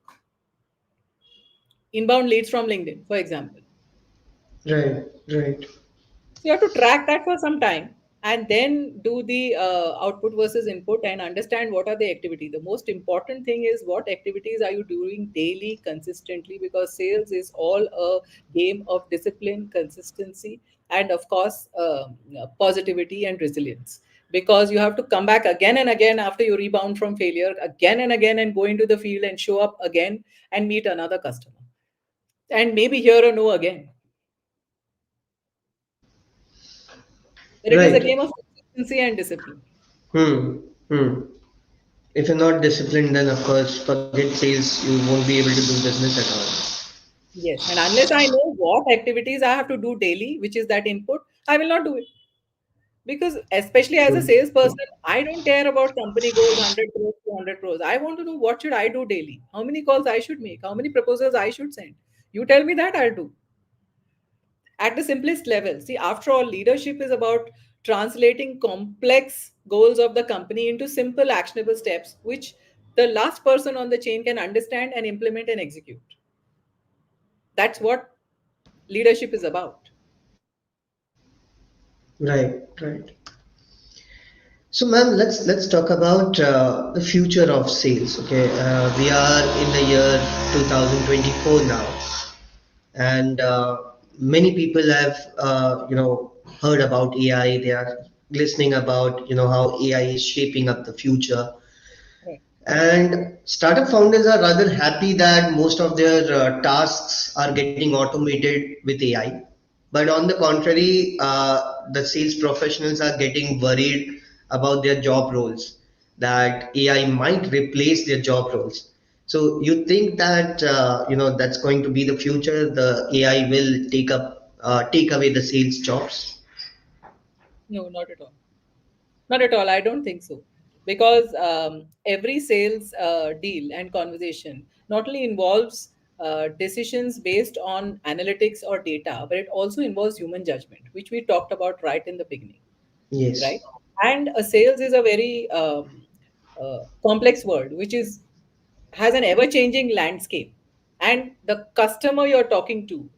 Speaker 2: Inbound leads from LinkedIn, for example.
Speaker 1: Right. Right.
Speaker 2: So you have to track that for some time and then do the output versus input and understand what are the activity. The most important thing is what activities are you doing daily consistently, because sales is all a game of discipline, consistency, and of course positivity and resilience. Because you have to come back again and again after you rebound from failure, again and again, and go into the field and show up again and meet another customer and maybe hear a no again. But it is a
Speaker 1: Right.
Speaker 2: game of consistency and discipline.
Speaker 1: Hmm. Hmm. If you're not disciplined, then of course, forget sales. You won't be able to do business at all.
Speaker 2: Yes. And unless I know what activities I have to do daily, which is that input, I will not do it. Because especially as a
Speaker 1: True.
Speaker 2: salesperson, I don't care about company goals, 100 crores, 200 crores. I want to know what should I do daily, how many calls I should make, how many proposals I should send. You tell me that, I'll do. At the simplest level, see, after all, leadership is about translating complex goals of the company into simple actionable steps which the last person on the chain can understand and implement and execute. That's what leadership is about.
Speaker 1: Right. Right. So, ma'am, let's talk about the future of sales. Okay, we are in the year 2024 now, and many people have heard about AI. They are listening about how AI is shaping up the future,
Speaker 2: Right.
Speaker 1: And startup founders are rather happy that most of their tasks are getting automated with AI. But on the contrary, the sales professionals are getting worried about their job roles, that AI might replace their job roles. So you think that that's going to be the future? The AI will take away the sales jobs?
Speaker 2: No, not at all. Not at all. I don't think so. Because every sales deal and conversation not only involves decisions based on analytics or data, but it also involves human judgment, which we talked about right in the beginning, right?
Speaker 1: Yes.
Speaker 2: And a sales is a very complex word, which is has an ever-changing landscape, and the customer you're talking to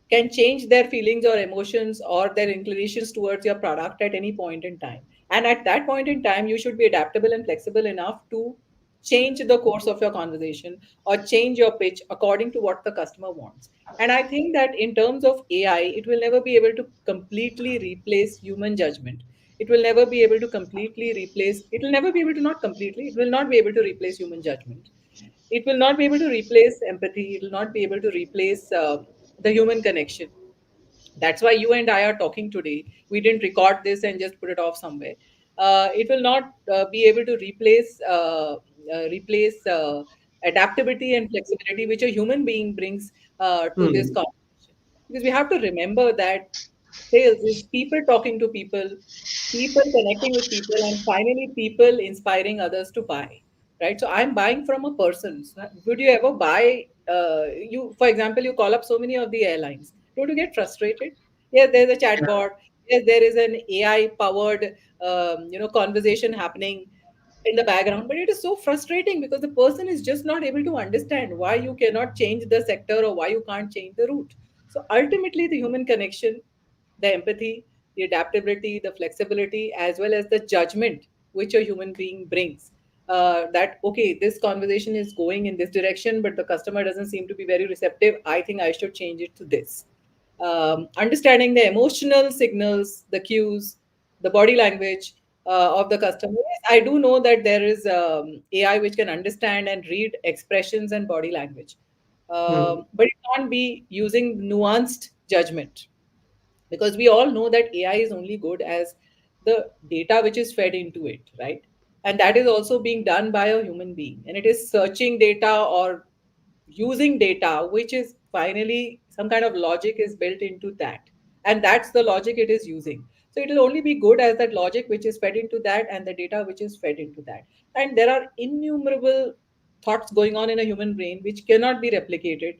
Speaker 2: can change their feelings or emotions or their inclinations towards your product at any point in time. And at that point in time, you should be adaptable and flexible enough to change the course of your conversation or change your pitch according to what the customer wants. And I think that in terms of AI, it will never be able to completely replace human judgment. It will never be able to completely replace, it will never be able to, not completely, it will not be able to replace human judgment. It will not be able to replace empathy. It will not be able to replace the human connection. That's why you and I are talking today. We didn't record this and just put it off somewhere. It will not be able to replace adaptability and flexibility which a human being brings to this
Speaker 1: Hmm.
Speaker 2: conversation. Because we have to remember that sales is people talking to people, people connecting with people, and finally people inspiring others to buy. Right. So I'm buying from a person. So would you ever buy? For example, you call up so many of the airlines. Don't you get frustrated? Yes, there's a chatbot. Yes, there is an AI powered, conversation happening in the background, but it is so frustrating because the person is just not able to understand why you cannot change the sector or why you can't change the route. So ultimately, the human connection, the empathy, the adaptability, the flexibility, as well as the judgment which a human being brings. That okay, this conversation is going in this direction, but the customer doesn't seem to be very receptive. I think I should change it to this. Understanding the emotional signals, the cues, the body language of the customer. Yes, I do know that there is AI which can understand and read expressions and body language,
Speaker 1: Hmm.
Speaker 2: but it can't be using nuanced judgment, because we all know that AI is only good as the data which is fed into it, right? And that is also being done by a human being, and it is searching data or using data, which is finally some kind of logic is built into that, and that's the logic it is using. So it will only be good as that logic which is fed into that and the data which is fed into that. And there are innumerable thoughts going on in a human brain which cannot be replicated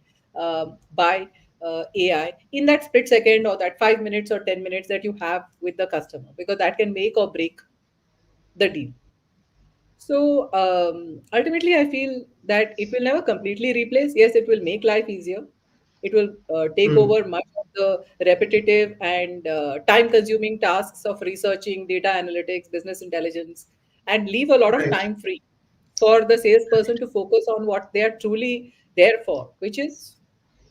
Speaker 2: by AI in that split second or that 5 minutes or 10 minutes that you have with the customer, because that can make or break the deal. So ultimately, I feel that it will never completely replace. Yes, it will make life easier. It will take
Speaker 1: Hmm.
Speaker 2: over much of the repetitive and time-consuming tasks of researching, data analytics, business intelligence, and leave a lot of
Speaker 1: Right.
Speaker 2: time free for the salesperson to focus on what they are truly there for, which is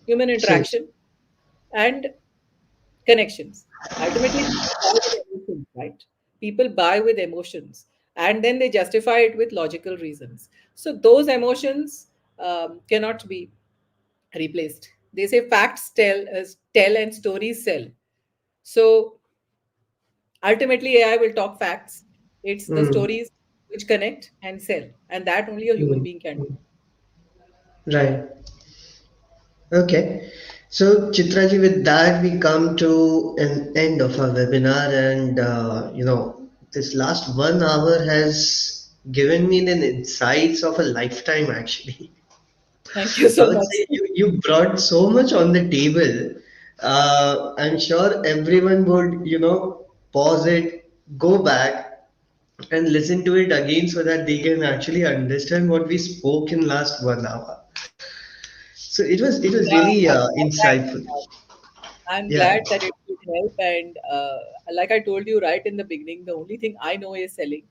Speaker 2: human
Speaker 1: Sales.
Speaker 2: interaction and connections. Ultimately, people buy with emotions, right? People buy with emotions, and then they justify it with logical reasons. So those emotions cannot be replaced. They say facts tell and stories sell. So ultimately, AI will talk facts. It's the
Speaker 1: Hmm.
Speaker 2: stories which connect and sell, and that only a human
Speaker 1: Hmm.
Speaker 2: being can do.
Speaker 1: Right. Okay. So, Chitraji, with that, we come to an end of our webinar, and this last 1 hour has given me the insights of a lifetime, actually.
Speaker 2: Thank you
Speaker 1: I
Speaker 2: so
Speaker 1: would
Speaker 2: much.
Speaker 1: say you brought so much on the table. I'm sure everyone would, pause it, go back, and listen to it again so that they can actually understand what we spoke in last 1 hour. So it was
Speaker 2: Yeah,
Speaker 1: really
Speaker 2: I'm glad.
Speaker 1: insightful.
Speaker 2: I'm
Speaker 1: Yeah.
Speaker 2: glad that it could help. And like I told you right in the beginning, the only thing I know is selling.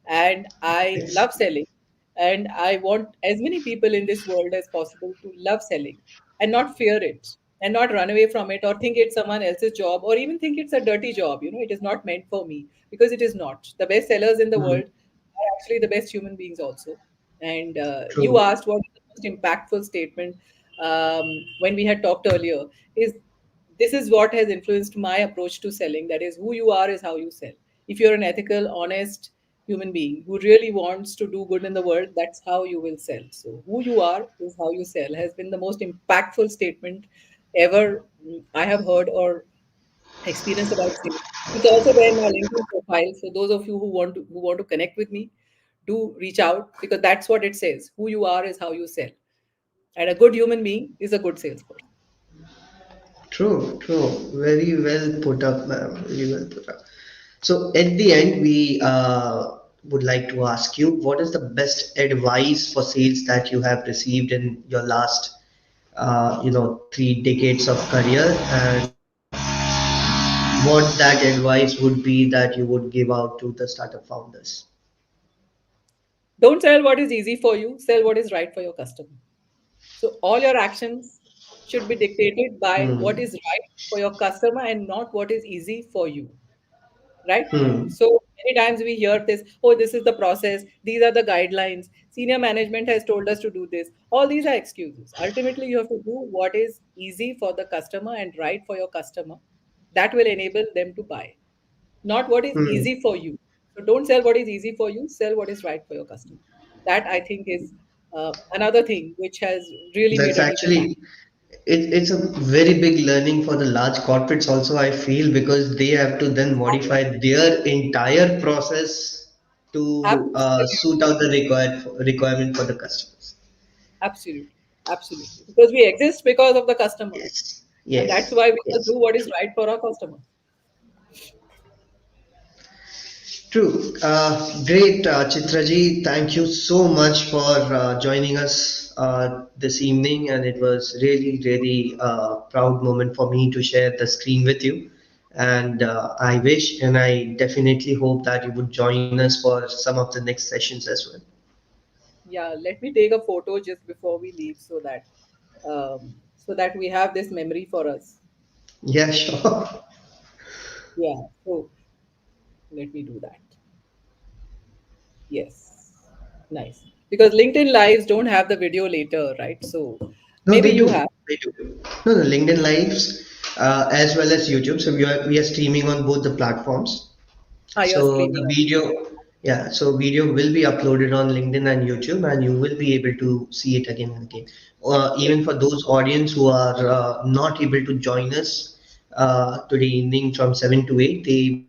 Speaker 2: And I
Speaker 1: It's
Speaker 2: love selling. And I want as many people in this world as possible to love selling and not fear it and not run away from it or think it's someone else's job or even think it's a dirty job. It is not meant for me, because it is not. The best sellers in the
Speaker 1: mm,
Speaker 2: world are actually the best human beings also. And you
Speaker 1: True.
Speaker 2: asked what is the most impactful statement when we had talked earlier. Is this is what has influenced my approach to selling. That is, who you are is how you sell. If you're an ethical, honest human being who really wants to do good in the world, that's how you will sell. So, who you are is how you sell has been the most impactful statement ever I have heard or experienced about sales. It's also there in my LinkedIn profile. So, those of you who want to connect with me, do reach out because that's what it says. Who you are is how you sell. And a good human being is a good salesperson.
Speaker 1: True, true. Very well put up, ma'am. Very well put up. So at the end, we would like to ask you, what is the best advice for sales that you have received in your last, 3 decades of career, and what that advice would be that you would give out to the startup founders?
Speaker 2: Don't sell what is easy for you, sell what is right for your customer. So all your actions should be dictated by what
Speaker 1: Hmm.
Speaker 2: is right for your customer and not what is easy for you. Right?
Speaker 1: Hmm.
Speaker 2: So many times we hear this, oh, this is the process, these are the guidelines, senior management has told us to do this. All these are excuses. Ultimately, you have to do what is easy for the customer and right for your customer. That will enable them to buy, not what is
Speaker 1: Hmm.
Speaker 2: easy for you. So don't sell what is easy for you, sell what is right for your customer. That I think is another thing which has really made
Speaker 1: That's
Speaker 2: a deep impact.
Speaker 1: actually it's a very big learning for the large corporates also, I feel, because they have to then
Speaker 2: Exactly.
Speaker 1: modify their entire process to
Speaker 2: Absolutely.
Speaker 1: suit out the requirement for the customers.
Speaker 2: Absolutely. Absolutely. Because we exist because of the customer.
Speaker 1: Yes,
Speaker 2: And that's
Speaker 1: yes,
Speaker 2: why we must
Speaker 1: yes.
Speaker 2: do what is right for our customers.
Speaker 1: True. Great, Chitraji. Thank you so much for joining us this evening, and it was really, really proud moment for me to share the screen with you. And I wish, and I definitely hope that you would join us for some of the next sessions as well.
Speaker 2: Yeah, let me take a photo just before we leave so that we have this memory for us.
Speaker 1: Yeah, sure.
Speaker 2: Yeah, so let me do that. Yes. Nice. Because LinkedIn Lives don't have the video later, right? So
Speaker 1: No,
Speaker 2: maybe
Speaker 1: they
Speaker 2: you
Speaker 1: do.
Speaker 2: have.
Speaker 1: They do. No, the LinkedIn Lives as well as YouTube. So we are streaming on both the platforms.
Speaker 2: Ah, you're
Speaker 1: So the
Speaker 2: streaming.
Speaker 1: video, yeah, so video will be uploaded on LinkedIn and YouTube, and you will be able to see it again and again. Even
Speaker 2: Great.
Speaker 1: for those audience who are not able to join us today evening from 7 to 8, they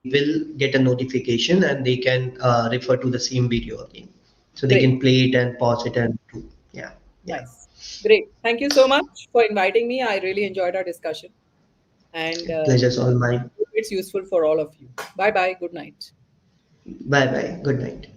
Speaker 1: will get a notification and they can refer to the same video again. So they can play it
Speaker 2: Great.
Speaker 1: and pause it and do. Yeah, yeah.
Speaker 2: Nice. Great. Thank you so much for inviting me. I really enjoyed our discussion. And
Speaker 1: Pleasure's all mine.
Speaker 2: it's useful for all of you. Bye bye. Good night.
Speaker 1: Bye bye. Good night.